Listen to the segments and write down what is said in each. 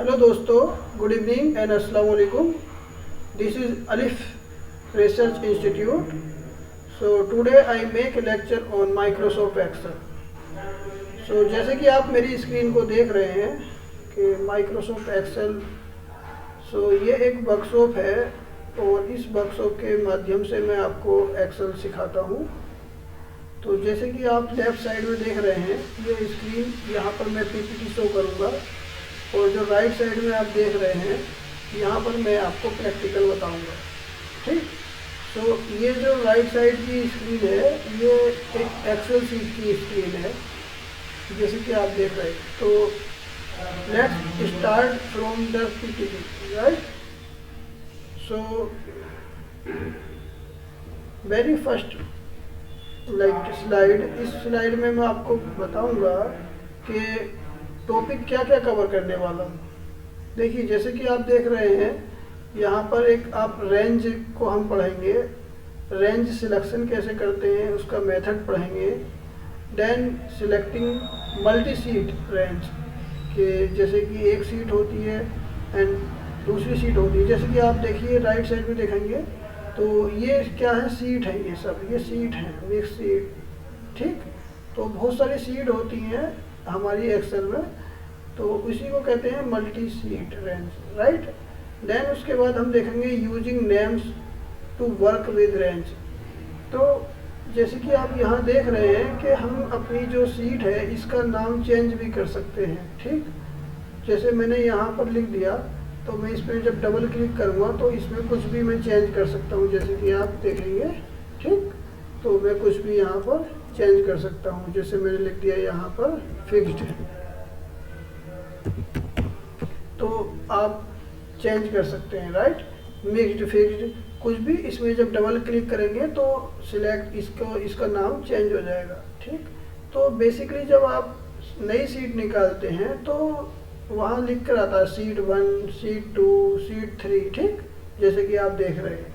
Hello दोस्तों, good evening and अस्सलाम वालेकुम। This is Alif research institute. So today I make a lecture on Microsoft Excel. So जैसे कि आप मेरी स्क्रीन को देख रहे हैं कि माइक्रोसॉफ्ट एक्सेल, सो ये एक वर्कशॉप है और इस वर्कशॉप के माध्यम से मैं आपको एक्सेल सिखाता हूँ। तो जैसे कि आप लेफ़्ट साइड में देख रहे हैं, ये स्क्रीन, यहाँ पर मैं पीपीटी शो करूँगा और जो राइट साइड में आप देख रहे हैं, यहाँ पर मैं आपको प्रैक्टिकल बताऊँगा। ठीक। तो ये जो राइट साइड की स्क्रीन है, ये एक एक्सेल शीट की स्क्रीन है जैसे कि आप देख रहे हैं। तो let's start from the PPT, right. So very first slide, इस स्लाइड में मैं आपको बताऊंगा कि टॉपिक क्या क्या कवर करने वाला हूँ। देखिए, जैसे कि आप देख रहे हैं, यहाँ पर एक आप रेंज को हम पढ़ेंगे, रेंज सिलेक्शन कैसे करते हैं उसका मेथड पढ़ेंगे। Then selecting multi sheet range, कि जैसे कि एक सीट होती है एंड दूसरी सीट होती है। जैसे कि आप देखिए राइट साइड में देखेंगे तो ये क्या है, सीट है, ये सब ये सीट है, मिक्स सीट। ठीक। तो बहुत सारी सीट होती हैं हमारी एक्सेल में, तो उसी को कहते हैं multi sheet range, right. Then उसके बाद हम देखेंगे using names to work with range. तो जैसे कि आप यहाँ देख रहे हैं कि हम अपनी जो सीट है इसका नाम चेंज भी कर सकते हैं। ठीक। जैसे मैंने यहाँ पर लिख दिया, तो मैं इस पर जब डबल क्लिक करूँगा तो इसमें कुछ भी मैं चेंज कर सकता हूँ, जैसे कि आप देखेंगे। ठीक। तो मैं कुछ भी यहाँ पर चेंज कर सकता हूँ, जैसे मैंने लिख दिया यहाँ पर फिक्स्ड, तो आप चेंज कर सकते हैं, राइट। मिक्स्ड, फिक्स्ड, कुछ भी। इसमें जब डबल क्लिक करेंगे तो सिलेक्ट इसका नाम चेंज हो जाएगा। ठीक। तो बेसिकली जब आप नई सीट निकालते हैं तो वहाँ लिख कर आता है सीट 1, सीट 2, सीट 3। ठीक। जैसे कि आप देख रहे हैं।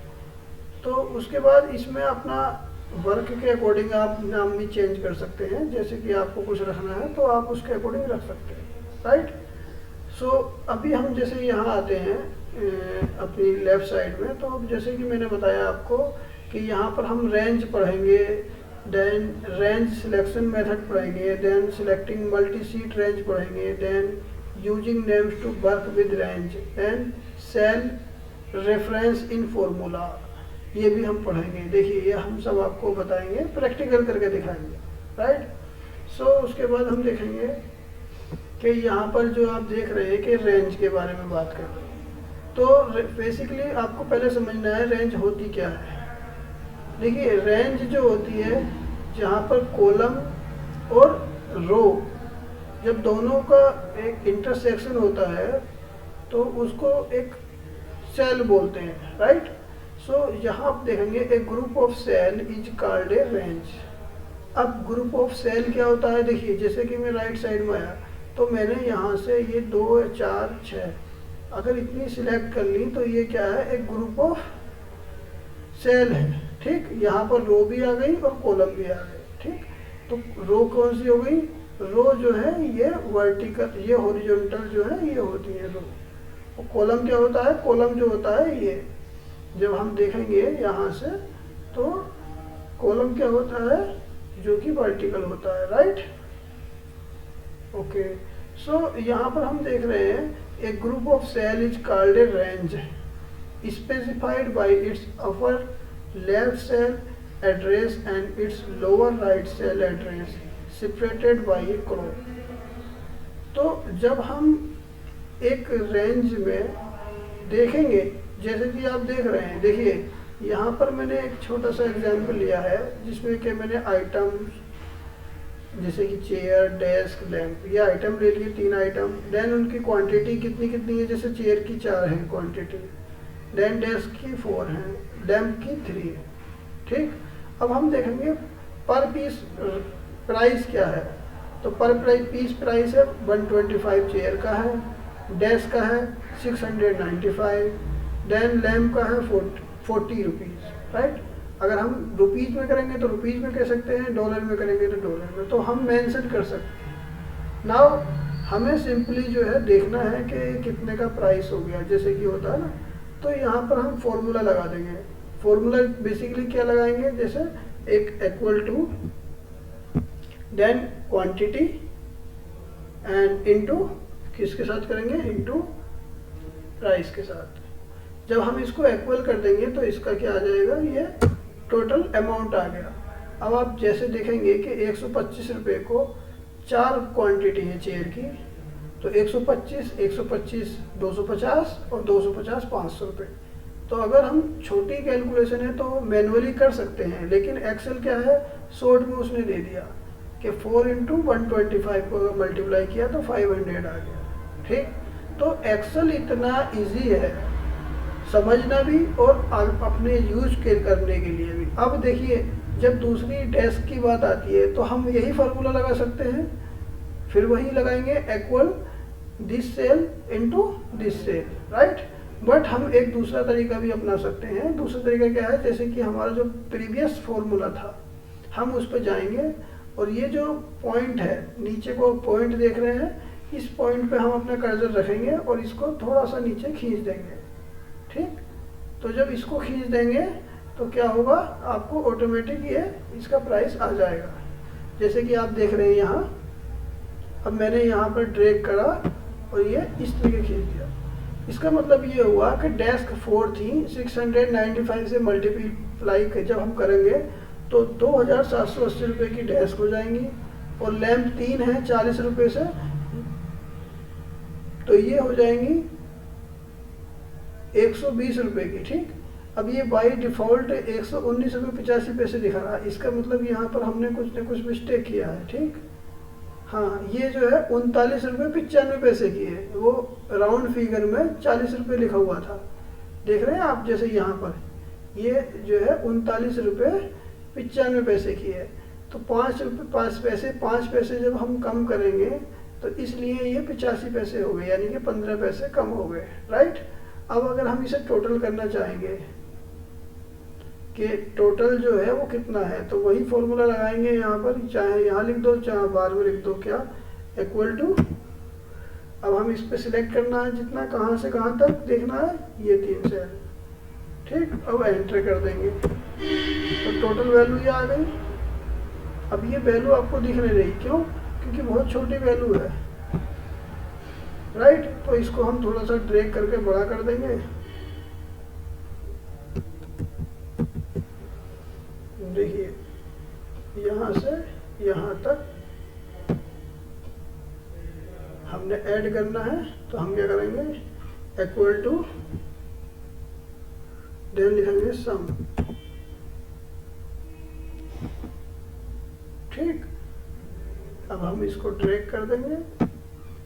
तो उसके बाद इसमें अपना वर्क के अकॉर्डिंग आप नाम भी चेंज कर सकते हैं। जैसे कि आपको कुछ रखना है तो आप उसके अकॉर्डिंग रख सकते हैं, राइट। सो अभी हम जैसे यहाँ आते हैं अपनी लेफ़्ट साइड में, तो जैसे कि मैंने बताया आपको कि यहाँ पर हम रेंज पढ़ेंगे, देन रेंज सिलेक्शन मेथड पढ़ेंगे, then selecting multi sheet range पढ़ेंगे, then using names to work with range, then cell reference in formula, ये भी हम पढ़ेंगे। देखिए, ये हम सब आपको बताएंगे, प्रैक्टिकल करके दिखाएंगे, राइट। सो उसके बाद हम देखेंगे कि यहाँ पर जो आप देख रहे हैं कि रेंज के बारे में बात कर रहे हैं। तो बेसिकली आपको पहले समझना है रेंज होती क्या है। देखिए, रेंज जो होती है, जहाँ पर कॉलम और रो जब दोनों का एक इंटरसेक्शन होता है तो उसको एक सेल बोलते हैं, राइट। सो यहाँ आप देखेंगे a group of cell is called a range. अब ग्रुप ऑफ सेल क्या होता है, देखिए जैसे कि मैं राइट साइड में आया तो मैंने यहाँ से ये 2, 4, 6 अगर इतनी सिलेक्ट कर ली तो ये क्या है, एक ग्रुप ऑफ सेल है। ठीक। यहाँ पर रो भी आ गई और कॉलम भी आ गए। ठीक। तो रो कौन सी हो गई, रो जो है ये वर्टिकल, ये हॉरिजॉन्टल जो है ये होती है रो। और कॉलम क्या होता है, कॉलम जो होता है ये, जब हम देखेंगे यहाँ से तो कॉलम क्या होता है, जो कि वर्टिकल होता है, राइट। ओके। सो यहाँ पर हम देख रहे हैं a group of cell is called a range specified by its upper left cell address and its lower right cell address separated by a cross. तो जब हम एक रेंज में देखेंगे, जैसे कि आप देख रहे हैं, देखिए यहाँ पर मैंने एक छोटा सा एग्जाम्पल लिया है जिसमें कि मैंने आइटम जैसे कि चेयर, डेस्क, लैंप, ये आइटम ले लिए, 3 आइटम। देन उनकी क्वांटिटी कितनी कितनी है, जैसे चेयर की 4 है क्वांटिटी, देन डेस्क की 4 है, लैंप की 3 है। ठीक। अब हम देखेंगे पर पीस प्राइस क्या है, तो पर पीस प्राइस है 125 चेयर का है, डेस्क का है 695, देन लैंप का है 40 रुपीज़, राइट। अगर हम रुपीज़ में करेंगे तो रुपीज़ में कह सकते हैं, डॉलर में करेंगे तो डॉलर में, तो हम मेंशन कर सकते हैं। नाउ हमें सिंपली जो है देखना है कि कितने का प्राइस हो गया, जैसे कि होता है ना। तो यहाँ पर हम फॉर्मूला लगा देंगे। फॉर्मूला बेसिकली क्या लगाएंगे, जैसे एक equal to then quantity and into किसके साथ करेंगे, इनटू प्राइस के साथ। जब हम इसको इक्वल कर देंगे तो इसका क्या आ जाएगा, ये टोटल अमाउंट आ गया। अब आप जैसे देखेंगे कि 125 रुपये को 4 क्वांटिटी है चेयर की, तो 125, 125 250 और 250 500 रुपये। तो अगर हम छोटी कैलकुलेशन है तो मैनुअली कर सकते हैं, लेकिन एक्सेल क्या है, शॉर्ट में उसने दे दिया कि 4 × 125 को अगर मल्टीप्लाई किया तो 500 आ गया। ठीक, तो एक्सेल इतना इजी है समझना भी और अपने यूज करने के लिए भी। अब देखिए, जब दूसरी डेस्क की बात आती है तो हम यही फार्मूला लगा सकते हैं, फिर वही लगाएंगे equal this cell into this cell, right. But हम एक दूसरा तरीका भी अपना सकते हैं। दूसरा तरीका क्या है, जैसे कि हमारा जो प्रीवियस फार्मूला था हम उस पर जाएंगे और ये जो पॉइंट है, नीचे को पॉइंट देख रहे हैं, इस पॉइंट पे हम अपना कर्सर रखेंगे और इसको थोड़ा सा नीचे खींच देंगे। ठीक, तो जब इसको खींच देंगे तो क्या होगा, आपको ऑटोमेटिक ये इसका प्राइस आ जाएगा। जैसे कि आप देख रहे हैं यहाँ, अब मैंने यहाँ पर ड्रैग करा और ये इस तरीके खींच दिया। इसका मतलब ये हुआ कि डेस्क 4 थी, 695 से मल्टीप्लाई जब हम करेंगे तो 2780 रुपये की डेस्क हो जाएंगी, और लैंप 3 है 40 रुपये से, तो ये हो जाएंगी 120 रुपये की। ठीक, अब ये बाई डिफ़ॉल्ट 119 रुपये 85 पैसे दिखा रहा है, इसका मतलब यहाँ पर हमने कुछ न कुछ मिस्टेक किया है। ठीक, हाँ, ये जो है 39 रुपये 95 पैसे की है, वो राउंड फिगर में 40 रुपये लिखा हुआ था, देख रहे हैं आप। जैसे यहाँ पर ये जो है 39 रुपये 95 पैसे की है, तो 5 पैसे जब हम कम करेंगे तो इसलिए ये 85 पैसे हो गए, यानी कि 15 पैसे कम हो गए, राइट। अब अगर हम इसे टोटल करना चाहेंगे कि टोटल जो है वो कितना है, तो वही फॉर्मूला लगाएंगे यहाँ पर, चाहे यहाँ लिख दो चाहे बार में लिख दो, क्या इक्वल टू। अब हम इस पे सिलेक्ट करना है जितना, कहाँ से कहाँ तक देखना है, ये 3 सेल। ठीक, अब एंटर कर देंगे तो टोटल वैल्यू ये आ गई। अब ये वैल्यू आपको दिख नहीं रही, क्यों, क्योंकि बहुत छोटी वैल्यू है, राइट। तो इसको हम थोड़ा सा ड्रैग करके बड़ा कर देंगे। देखिए, यहाँ से यहाँ तक हमने ऐड करना है, तो हम क्या करेंगे, इक्वल टू देन लिखेंगे सम। ठीक, अब हम इसको ड्रैग कर देंगे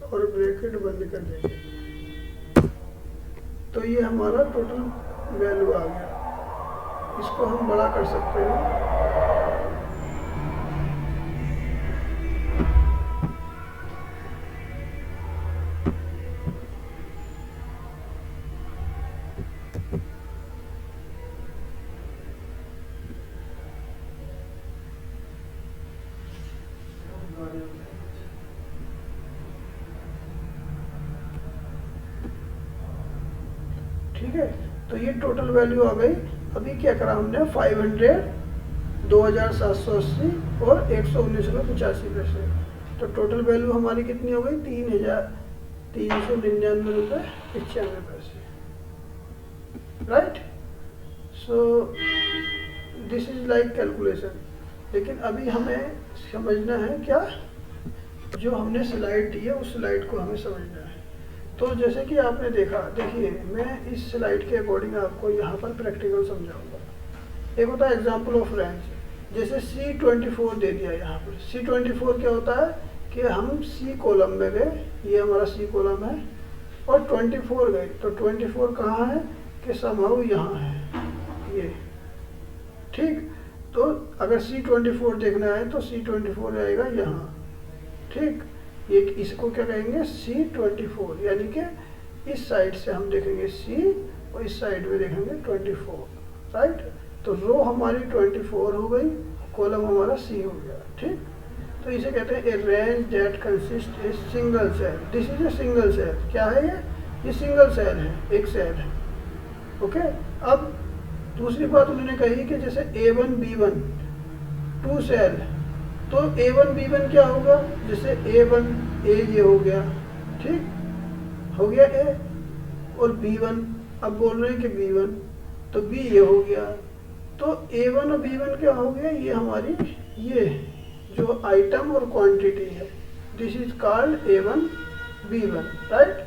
और ब्रैकेट बंद कर देंगे, तो ये हमारा टोटल वैल्यू आ गया। इसको हम बड़ा कर सकते हैं। ठीक है, तो ये टोटल वैल्यू आ गई। अभी क्या करा हमने, 500, 2780 और 119 रुपये 85 पैसे, तो टोटल वैल्यू हमारी कितनी हो गई, 3399 रुपये 95 पैसे, right. So this is like calculation. लेकिन अभी हमें समझना है क्या, जो हमने स्लाइड दी है उस स्लाइड को हमें समझना है। तो जैसे कि आपने देखा, देखिए मैं इस स्लाइड के अकॉर्डिंग आपको यहाँ पर प्रैक्टिकल समझाऊंगा। एक होता है एग्जांपल ऑफ रेंज, जैसे C24 दे दिया यहाँ पर। C24 क्या होता है कि हम C कॉलम में गए, ये हमारा C कॉलम है, और 24 गए, तो 24 कहाँ है कि समहाउ यहाँ है ये। ठीक, तो अगर C24 देखना है तो C24 आएगा यहाँ। ठीक, ये इसको क्या कहेंगे, C24, यानी कि इस साइड से हम देखेंगे C और इस साइड में देखेंगे 24, राइट। तो रो हमारी 24 हो गई, कॉलम हमारा C हो गया। ठीक, तो इसे कहते हैं a range that consist a single cell. This is a single cell. क्या है ये सिंगल सेल है, एक सेल है। ओके। अब दूसरी बात उन्होंने कही कि जैसे A1 B1 टू सेल, तो A1 B1 क्या होगा, जैसे A1 A ये हो गया, ठीक हो गया A, और B1 अब बोल रहे हैं कि B1, तो B ये हो गया। तो A1 और B1 क्या हो गया, ये हमारी ये जो आइटम और क्वांटिटी है, this is called A1 B1, right.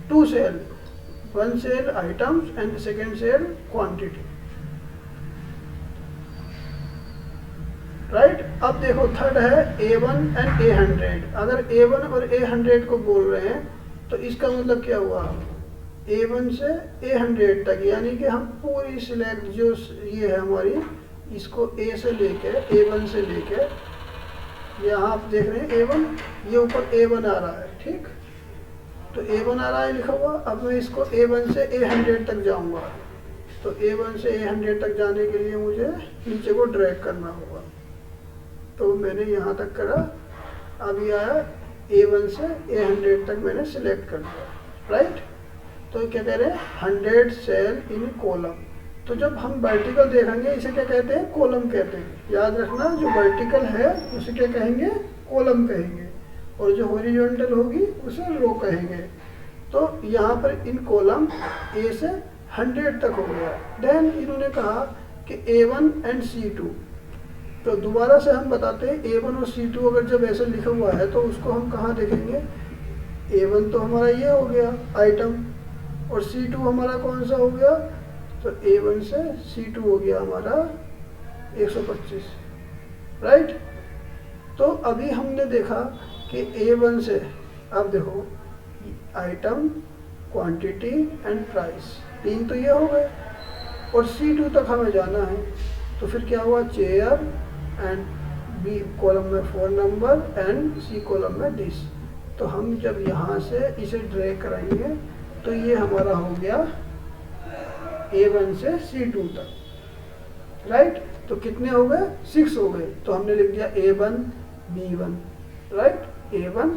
Two cell, one cell items and second cell quantity, right. अब देखो थर्ड है A1 एंड A100। अगर A1 और A100 को बोल रहे हैं तो इसका मतलब क्या हुआ, A1 से A100 तक, यानी कि हम पूरी सिलेक्ट जो ये है हमारी, इसको A से लेके A1 से लेके, यहाँ आप देख रहे हैं A1, ये ऊपर A1 आ रहा है, ठीक। तो A1 आ रहा है लिखा हुआ। अब मैं इसको A1 से A100 तक जाऊँगा, तो A1 से A100 तक जाने के लिए मुझे नीचे को ड्रैग करना होगा। तो मैंने यहाँ तक करा, अभी आया A1 से A100 तक मैंने सिलेक्ट कर दिया, राइट। तो क्या कह रहे हैं, 100 सेल इन कॉलम। तो जब हम वर्टिकल देखेंगे इसे क्या कहते हैं, कॉलम कहते हैं। याद रखना, जो वर्टिकल है उसे क्या कहेंगे, कॉलम कहेंगे, और जो हॉरिजॉन्टल होगी उसे रो कहेंगे। तो यहाँ पर इन कॉलम A से 100 तक हो गया। देन इन्होंने कहा कि A1 एंड C2, तो दोबारा से हम बताते हैं A1 और C2 अगर जब ऐसे लिखा हुआ है तो उसको हम कहाँ देखेंगे, A1 तो हमारा ये हो गया आइटम, और C2 हमारा कौन सा हो गया, तो A1 से C2 हो गया हमारा 125, राइट। तो अभी हमने देखा कि A1 से, अब देखो आइटम, क्वांटिटी एंड प्राइस, तीन तो ये हो गए, और C2 तक हमें जाना है। तो फिर क्या हुआ, चेयर एंड B कॉलम में 4 नंबर एंड C कॉलम में डिश। तो हम जब यहाँ से इसे ड्रैग कराएंगे तो ये हमारा हो गया A1 से C2 तक, राइट। तो कितने हो गए, 6 हो गए। तो हमने लिख दिया A1 B1, right, A1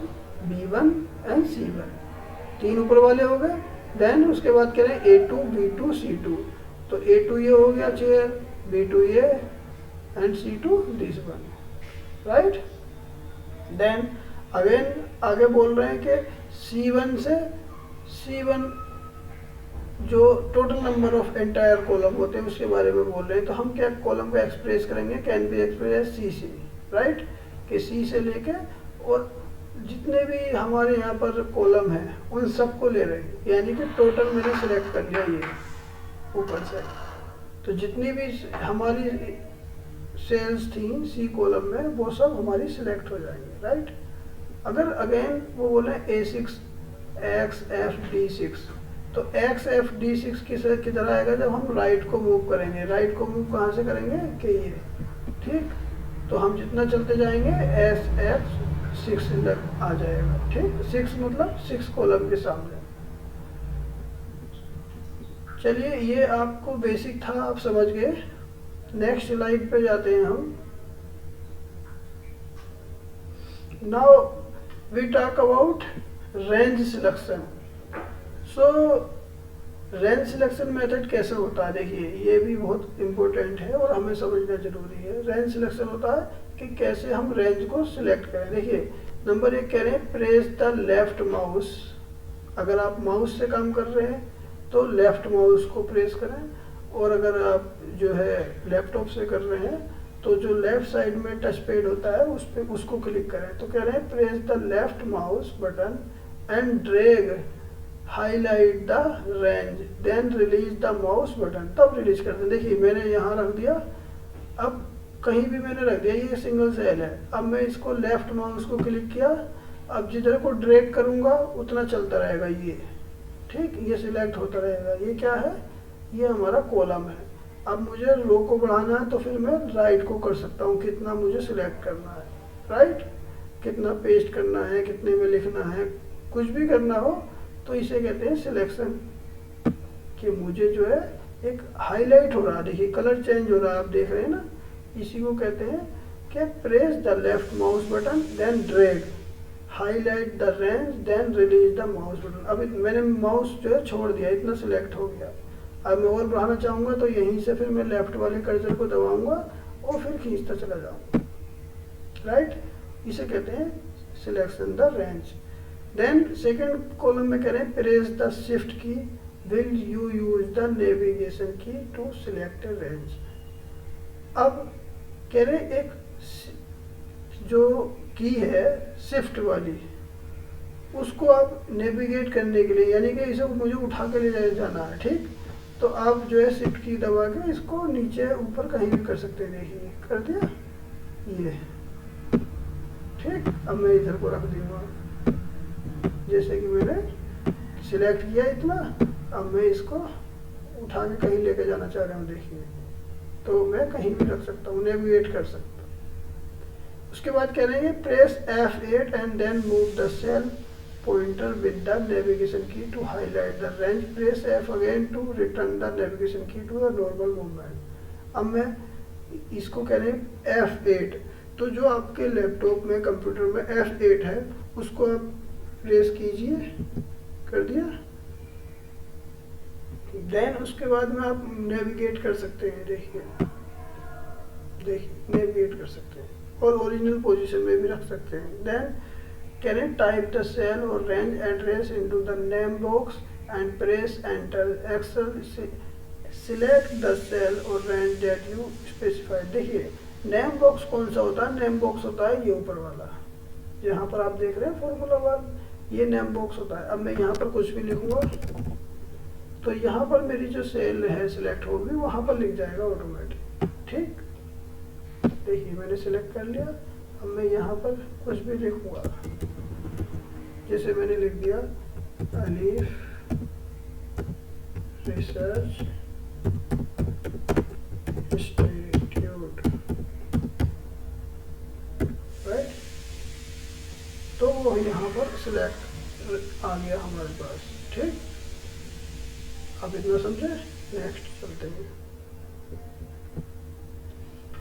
B1 and C1, तीन ऊपर वाले हो गए। देन उसके बाद कह रहे हैं A2 B2 C2, तो A2 ये हो गया चेयर, B2 ये and C2 this one, right. Then again आगे बोल रहे हैं कि C1 से C1 जो total number of entire column होते हैं उसके बारे में बोल रहे हैं। तो हम क्या कॉलम को एक्सप्रेस करेंगे, कैन बी एक्सप्रेस C से, राइट, कि C से लेके और जितने भी हमारे यहाँ पर कॉलम हैं उन सबको ले रहे हैं, यानी कि टोटल मैंने सिलेक्ट कर लिया ये ऊपर से। तो जितनी भी हमारी सेल्स थी C कॉलम में वो सब हमारी सिलेक्ट हो जाएंगे, राइट। अगर अगेन वो बोले A6 X F D6, तो X F D6 किधर आएगा, जब हम राइट को मूव करेंगे। राइट को मूव कहाँ से करेंगे, कि ये, ठीक। तो हम जितना चलते जाएंगे S F 6 तक आ जाएगा, ठीक। 6 मतलब 6 कॉलम के सामने। चलिए ये आपको बेसिक था, आप समझ गए। नेक्स्ट स्लाइड पे जाते हैं हम। Now we talk about range selection. So range selection method कैसे होता है, देखिए ये भी बहुत इम्पोर्टेंट है और हमें समझना जरूरी है। रेंज सिलेक्शन होता है कि कैसे हम रेंज को सिलेक्ट करें। देखिए नंबर 1 कह रहे हैं प्रेस द लेफ्ट माउस। अगर आप माउस से काम कर रहे हैं तो लेफ्ट माउस को प्रेस करें, और अगर आप जो है लैपटॉप से कर रहे हैं तो जो लेफ्ट साइड में टच पैड होता है उस पर उसको क्लिक करें। तो कह रहे हैं press the left mouse button and drag highlight the range then release the mouse button, तब रिलीज करते हैं। देखिए मैंने यहाँ रख दिया, अब कहीं भी मैंने रख दिया, ये सिंगल सेल है। अब मैं इसको लेफ्ट माउस को क्लिक किया, अब जिधर को ड्रैग करूँगा उतना चलता रहेगा ये, ठीक, ये सिलेक्ट होता रहेगा। ये क्या है, ये हमारा कॉलम है। अब मुझे रो को बढ़ाना है तो फिर मैं राइट को कर सकता हूँ, कितना मुझे सिलेक्ट करना है, राइट, कितना पेस्ट करना है, कितने में लिखना है, कुछ भी करना हो तो इसे कहते हैं सिलेक्शन। कि मुझे जो है एक हाईलाइट हो रहा है, देखिए कलर चेंज हो रहा है, आप देख रहे हैं ना, इसी को कहते हैं कि press the left mouse button then drag highlight the range then release the mouse button. अब मैंने माउस जो है छोड़ दिया, इतना सिलेक्ट हो गया। अब मैं और बढ़ाना चाहूँगा तो यहीं से फिर मैं लेफ्ट वाले कर्सर को दबाऊंगा और फिर खींचता चला जाऊँगा, राइट। इसे कहते हैं selection the range. Then second column में कह रहे हैं press the shift key will you use the navigation key to select range. अब कह रहे हैं एक जो की है शिफ्ट वाली, उसको आप नेविगेट करने के लिए, यानी कि इसे मुझे उठा के ले जाना है, ठीक। तो आप जो है शिफ्ट की दबा के इसको नीचे ऊपर कहीं भी कर सकते हैं। देखिए कर दिया ये, ठीक। अब मैं इधर को रख दूंगा, जैसे कि मैंने सिलेक्ट किया इतना। अब मैं इसको उठा के कहीं लेके जाना चाह रहा हूँ, देखिए तो मैं कहीं भी रख सकता हूँ, नेविगेट कर सकता हूँ। उसके बाद कह रहे हैं press F8 and then move the cell pointer with the navigation key to highlight the range. Press F again to return the navigation key to the normal movement. अब मैं इसको कह रहे हैं F8, तो जो आपके लैपटॉप में कंप्यूटर में F8 है उसको आप प्रेस कीजिए, कर दिया। देन उसके बाद में आप नेविगेट कर सकते हैं, देखिए नेविगेट कर सकते हैं और ओरिजिनल पोजीशन में भी रख सकते हैं। Then can you type the cell or range address into the name box and press enter. Excel select the cell or range that you specify. देखिए नेम बॉक्स कौन सा होता है, नेम बॉक्स होता है ये ऊपर वाला, यहाँ पर आप देख रहे हैं फॉर्मूला बार, ये नेम बॉक्स होता है। अब मैं यहाँ पर कुछ भी लिखूंगा तो यहाँ पर मेरी जो सेल है सिलेक्ट होगी, वहाँ पर लिख जाएगा ऑटोमेटिक, ठीक। देखिए मैंने सिलेक्ट कर लिया। अब मैं यहाँ पर कुछ भी लिखूंगा, जैसे मैंने लिख दिया अलीफ रिसर्च इंस्टीट्यूट, राइट। तो वो यहाँ पर सिलेक्ट आ गया हमारे पास, ठीक। अब इतना समझे, नेक्स्ट चलते हैं।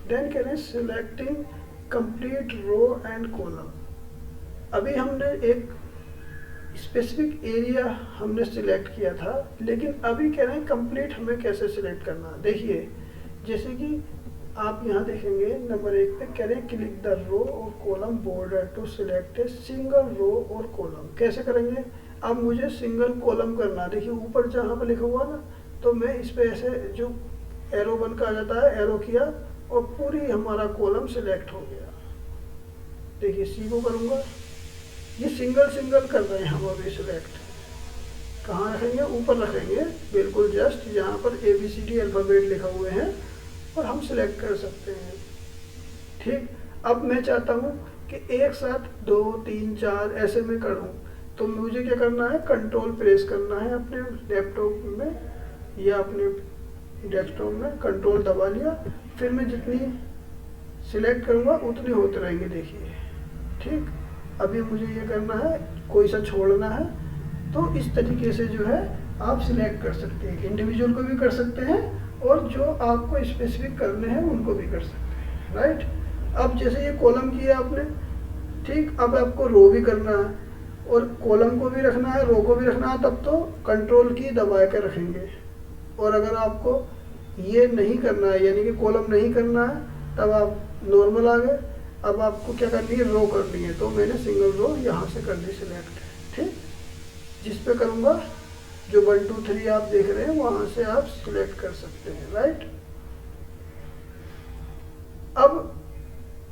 देन कह रहे हैं selecting complete row and column. अभी हमने एक स्पेसिफिक एरिया हमने सिलेक्ट किया था, लेकिन अभी कह रहे हैं कंप्लीट हमें कैसे सिलेक्ट करना। देखिए जैसे कि आप यहाँ देखेंगे नंबर 1 पे कह रहे हैं क्लिक द रो और column border to select a single row और कॉलम। कैसे करेंगे, अब मुझे सिंगल कॉलम करना। देखिए ऊपर जहाँ पर लिखा हुआ ना, तो मैं इस पे ऐसे जो एरो बन का आ जाता है, एरो किया और पूरी हमारा कॉलम सिलेक्ट हो गया। देखिए सी को करूँगा, ये सिंगल सिंगल कर रहे हैं हम अभी सिलेक्ट। कहाँ रखेंगे, ऊपर रखेंगे बिल्कुल जस्ट जहाँ पर ABCD अल्फ़ाबेट लिखा हुए हैं, और हम सिलेक्ट कर सकते हैं, ठीक। अब मैं चाहता हूँ कि एक साथ 2 3 4 ऐसे में करूँ, तो मुझे क्या करना है, कंट्रोल प्रेस करना है अपने लैपटॉप में या अपने डेस्कटॉप में, कंट्रोल दबा लिया, फिर मैं जितनी सिलेक्ट करूँगा उतने होते रहेंगे। देखिए ठीक, अभी मुझे ये करना है, कोई सा छोड़ना है, तो इस तरीके से जो है आप सिलेक्ट कर सकते हैं। इंडिविजुअल को भी कर सकते हैं और जो आपको स्पेसिफिक करने हैं उनको भी कर सकते हैं, राइट। अब जैसे ये कॉलम किया आपने, ठीक, अब आपको रो भी करना है और कॉलम को भी रखना है, रो को भी रखना है, तब तो कंट्रोल की दबा के रखेंगे। और अगर आपको ये नहीं करना है, यानी कि कॉलम नहीं करना है, तब आप नॉर्मल आ गए। अब आपको क्या करनी है, रो करनी है, तो मैंने सिंगल रो यहाँ से कर दी सिलेक्ट, ठीक। जिस पे करूँगा जो 1 2 3 आप देख रहे हैं वहाँ से आप सिलेक्ट कर सकते हैं, राइट। अब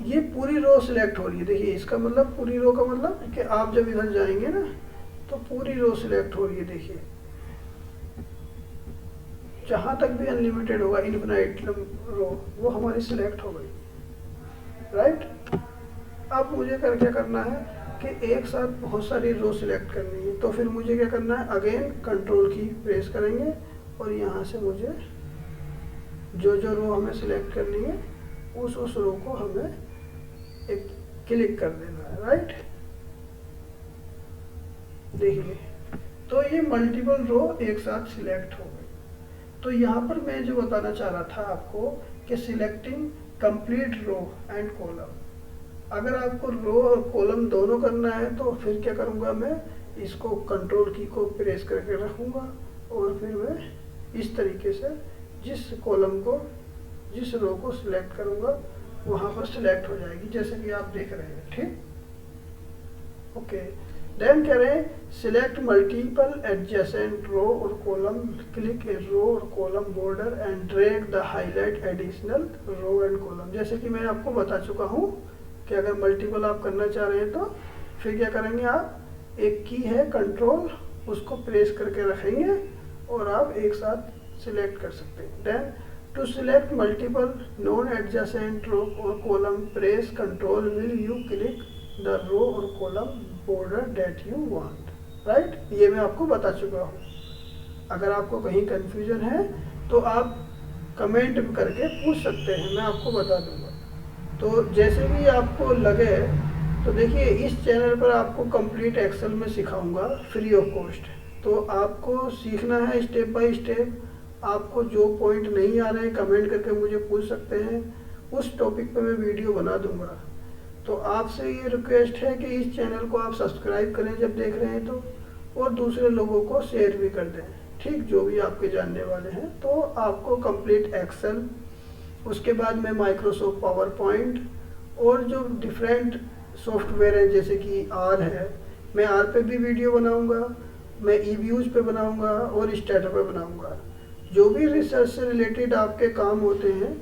ये पूरी रो सिलेक्ट हो रही है। देखिए इसका मतलब, पूरी रो का मतलब कि आप जब इधर जाएंगे ना तो पूरी रो सिलेक्ट हो रही है। देखिए जहाँ तक भी अनलिमिटेड होगा, इनफिनाइट रो, वो हमारी सिलेक्ट हो गई, राइट। अब मुझे क्या करना है कि एक साथ बहुत सारी रो सिलेक्ट करनी है, तो फिर मुझे क्या करना है, अगेन कंट्रोल की प्रेस करेंगे और यहाँ से मुझे जो जो रो हमें सिलेक्ट करनी है उस रो को हमें एक क्लिक कर देना है, राइट। देखिए तो ये मल्टीपल रो एक साथ सिलेक्ट हो गई। तो यहाँ पर मैं जो बताना चाह रहा था आपको कि selecting complete row and column. अगर आपको रो और कॉलम दोनों करना है तो फिर क्या करूँगा, मैं इसको कंट्रोल की को प्रेस करके रखूँगा और फिर मैं इस तरीके से जिस कॉलम को जिस रो को सिलेक्ट करूँगा वहाँ पर सिलेक्ट हो जाएगी, जैसे कि आप देख रहे हैं। ठीक, ओके। देन कह रहे हैं सिलेक्ट मल्टीपल एडजेसेंट रो और कॉलम, क्लिक ए रो और column border and drag the highlight additional row and column. जैसे कि मैं आपको बता चुका हूँ कि अगर मल्टीपल आप करना चाह रहे हैं तो फिर क्या करेंगे, आप एक की है कंट्रोल, उसको प्रेस करके रखेंगे और आप एक साथ सिलेक्ट कर सकते हैं। Then to select multiple non adjacent row और column press control will you click the row और column border that you want. Right, ये मैं आपको बता चुका हूँ। अगर आपको कहीं कंफ्यूजन है तो आप कमेंट करके पूछ सकते हैं, मैं आपको बता दूंगा। तो जैसे भी आपको लगे, तो देखिए इस चैनल पर आपको कंप्लीट एक्सेल में सिखाऊंगा फ्री ऑफ कॉस्ट। तो आपको सीखना है स्टेप बाय स्टेप। आपको जो पॉइंट नहीं आ रहे हैं कमेंट करके मुझे पूछ सकते हैं, उस टॉपिक पे मैं वीडियो बना दूंगा। तो आपसे ये रिक्वेस्ट है कि इस चैनल को आप सब्सक्राइब करें जब देख रहे हैं तो, और दूसरे लोगों को शेयर भी कर दें। ठीक, जो भी आपके जानने वाले हैं। तो आपको कंप्लीट एक्सेल, उसके बाद में माइक्रोसॉफ्ट पावर पॉइंट और जो डिफरेंट सॉफ्टवेयर है जैसे कि आर है, मैं आर पे भी वीडियो बनाऊंगा, मैं ईव्यूज पे बनाऊंगा और स्टैटर पे बनाऊंगा। जो भी रिसर्च से रिलेटेड आपके काम होते हैं,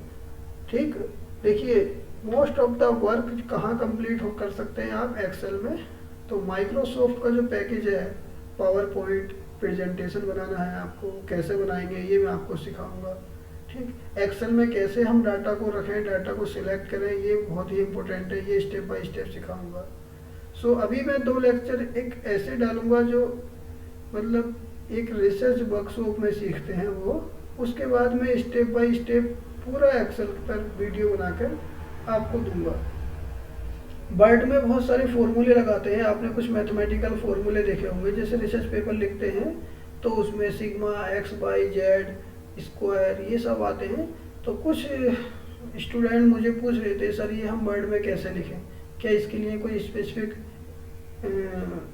ठीक, देखिए मोस्ट ऑफ द वर्क कहाँ कंप्लीट हो कर सकते हैं आप एक्सेल में। तो माइक्रोसॉफ्ट का जो पैकेज है, पावर पॉइंट प्रेजेंटेशन बनाना है आपको, कैसे बनाएंगे ये मैं आपको सिखाऊंगा। ठीक, एक्सेल में कैसे हम डाटा को रखें, डाटा को सिलेक्ट करें, ये बहुत ही इंपॉर्टेंट है, ये स्टेप बाय स्टेप सिखाऊंगा। सो अभी मैं 2 लेक्चर एक ऐसे डालूंगा जो मतलब एक रिसर्च वर्कशॉप में सीखते हैं वो, उसके बाद में स्टेप बाय स्टेप पूरा एक्सेल पर वीडियो बनाकर आपको दूंगा। वर्ड में बहुत सारे फॉर्मूले लगाते हैं, आपने कुछ मैथमेटिकल फॉर्मूले देखे होंगे, जैसे रिसर्च पेपर लिखते हैं तो उसमें sigma x by Z square ये सब आते हैं। तो कुछ स्टूडेंट मुझे पूछ रहे थे, सर ये हम वर्ड में कैसे लिखें, क्या इसके लिए कोई स्पेसिफिक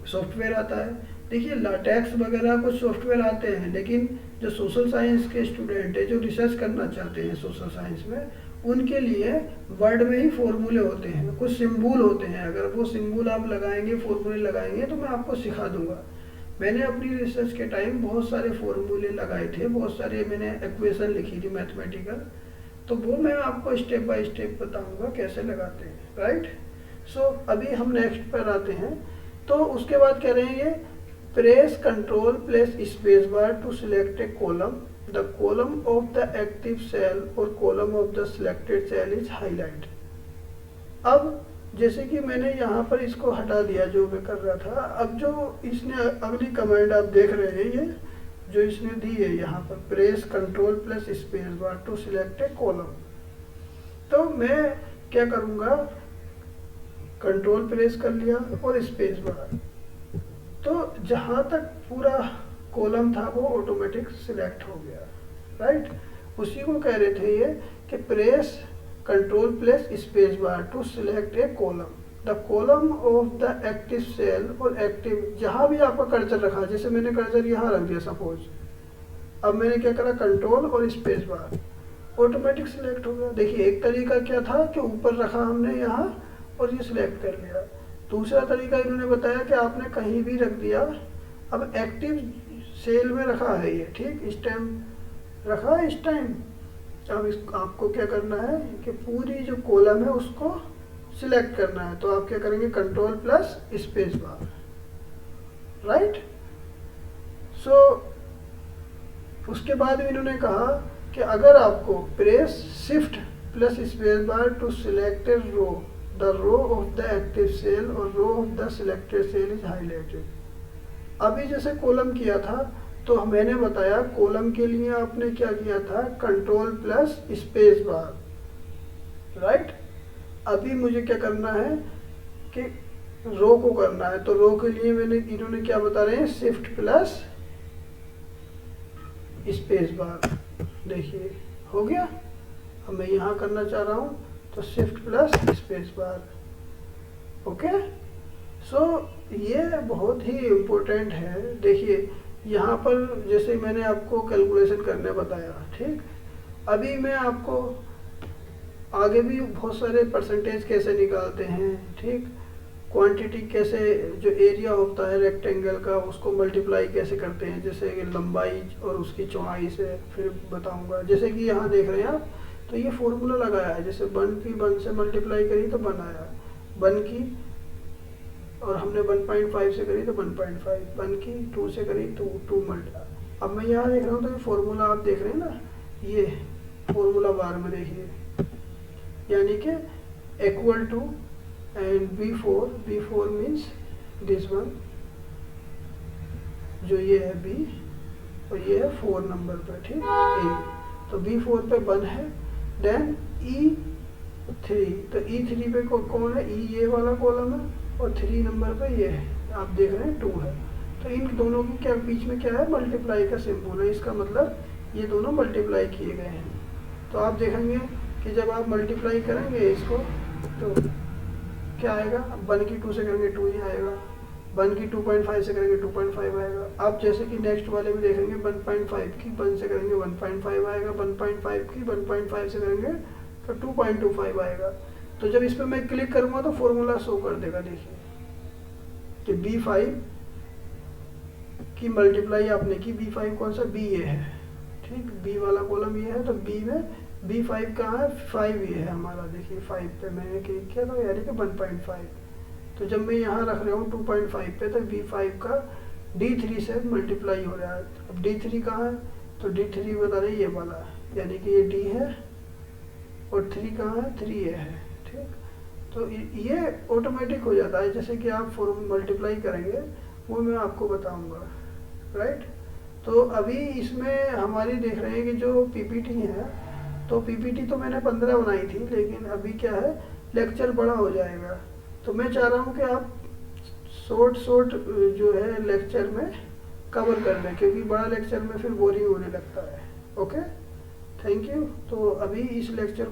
सॉफ्टवेयर आता है? देखिए लाटेक्स वगैरह कुछ सॉफ्टवेयर आते हैं, लेकिन जो सोशल साइंस के स्टूडेंट है जो रिसर्च करना चाहते हैं सोशल साइंस में, उनके लिए वर्ड में ही फॉर्मूले होते हैं, कुछ सिंबल होते हैं। अगर वो सिंबल आप लगाएंगे, फॉर्मूले लगाएंगे तो मैं आपको सिखा दूंगा। मैंने अपनी रिसर्च के टाइम बहुत सारे फॉर्मूले लगाए थे, बहुत सारे मैंने इक्वेशन लिखी थी मैथमेटिकल, तो वो मैं आपको स्टेप बाय स्टेप बताऊंगा कैसे लगाते हैं। राइट, सो अभी हम नेक्स्ट पर आते हैं। तो उसके बाद कह रहे हैं ये press control plus space bar to select a column, the column of the active cell और column of the selected cell is highlight. अब जैसे कि मैंने यहाँ पर इसको हटा दिया जो मैं कर रहा था, अब जो इसने अगली कमांड आप देख रहे हैं, ये जो इसने दी है यहाँ पर press control plus space bar to select a column, तो मैं क्या करूँगा, कंट्रोल प्रेस कर लिया और स्पेस बार, तो जहाँ तक पूरा कॉलम था वो ऑटोमेटिक सिलेक्ट हो गया। राइट, उसी को कह रहे थे ये कि press control plus space bar to select a column, the column of the active cell और एक्टिव, जहाँ भी आपका कर्सर रखा, जैसे मैंने कर्सर यहाँ रख दिया सपोज, अब मैंने क्या करा कंट्रोल और स्पेस बार, ऑटोमेटिक सिलेक्ट हो गया। देखिए एक तरीका क्या था कि ऊपर रखा हमने यहाँ और ये सिलेक्ट कर लिया। दूसरा तरीका इन्होंने बताया कि आपने कहीं भी रख दिया, अब एक्टिव सेल में रखा है ये, ठीक, इस टाइम रखा है इस टाइम। अब इस आपको क्या करना है कि पूरी जो कॉलम है उसको सिलेक्ट करना है, तो आप क्या करेंगे control plus space bar. Right, so उसके बाद इन्होंने कहा कि अगर आपको press shift plus space bar to select row, the row of the active cell और row of the selected cell is highlighted. अभी जैसे कॉलम किया था तो मैंने बताया कॉलम के लिए आपने क्या किया था control plus space bar. Right, अभी मुझे क्या करना है कि रो को करना है, तो रो के लिए मैंने इन्होंने क्या बता रहे हैं शिफ्ट प्लस स्पेस बार। देखिए हो गया। अब मैं यहाँ करना चाह रहा हूँ तो shift plus space bar. Okay, so ये बहुत ही इम्पोर्टेंट है। देखिए यहाँ पर जैसे मैंने आपको कैलकुलेशन करने बताया, ठीक, अभी मैं आपको आगे भी बहुत सारे परसेंटेज कैसे निकालते हैं, ठीक, क्वांटिटी कैसे, जो एरिया होता है रेक्टेंगल का उसको मल्टीप्लाई कैसे करते हैं, जैसे कि लंबाई और उसकी चौड़ाई से, फिर बताऊंगा। जैसे कि यहाँ देख रहे हैं आप, तो ये फॉर्मूला लगाया है, जैसे 1 की 1 से मल्टीप्लाई करी तो 1 आया, 1 की, और हमने 1.5 से करी तो 1.5, 1 की 2 से करी तो 2 मल्टी। अब मैं यहाँ देख रहा हूँ तो ये फॉर्मूला आप देख रहे हैं ना, ये फॉर्मूला बार में देखिए, यानी कि equal to and B4 means this one, जो ये है B और ये है 4 नंबर पे, ठीक, A, तो B4 पे 1 है, देन E3, तो E3 पे कौन है, E ये वाला कॉलम है, और 3 नंबर पे ये है, आप देख रहे हैं 2 है, तो इन दोनों की क्या बीच में क्या है, मल्टीप्लाई का सिंबल है, इसका मतलब ये दोनों मल्टीप्लाई किए गए हैं। तो आप देखेंगे कि जब आप मल्टीप्लाई करेंगे इसको तो क्या आएगा, 1 की 2 से करेंगे 2 ही आएगा, 1 की 2.5 से करेंगे 2.5 आएगा। आप जैसे कि नेक्स्ट वाले में देखेंगे 1.5 की 1 से करेंगे 1.5 आएगा, 1.5 की 1.5 से करेंगे तो 2.25 आएगा। तो जब इस पर मैं क्लिक करूंगा तो फॉर्मूला शो कर देगा, देखिए कि B5 की मल्टीप्लाई आपने की, B5 कौन सा, B ये है, ठीक, B वाला कॉलम ये है, तो B में B5 कहाँ है, 5 ये है हमारा, देखिए 5 पे मैंने क्लिक किया तो यानी कि 1.5, तो जब मैं यहाँ रख रहा हूँ 2.5 पे तो B5 का D3 से मल्टीप्लाई हो रहा है। अब D3 कहाँ है, तो D3 बता रहे ये वाला, यानी कि ये D है, और 3 कहाँ है, 3 ये है, ठीक, तो ये ऑटोमेटिक हो जाता है, जैसे कि आप मल्टीप्लाई करेंगे वो मैं आपको बताऊंगा, राइट। तो अभी इसमें हमारी देख रहे हैं कि जो पीपीटी है, तो पीपीटी तो मैंने 15 बनाई थी, लेकिन अभी क्या है, लेक्चर बड़ा हो जाएगा, तो मैं चाह रहा हूँ कि आप शॉर्ट जो है लेक्चर में कवर कर लें, क्योंकि बड़ा लेक्चर में फिर बोरिंग होने लगता है। Okay, thank you. तो अभी इस लेक्चर को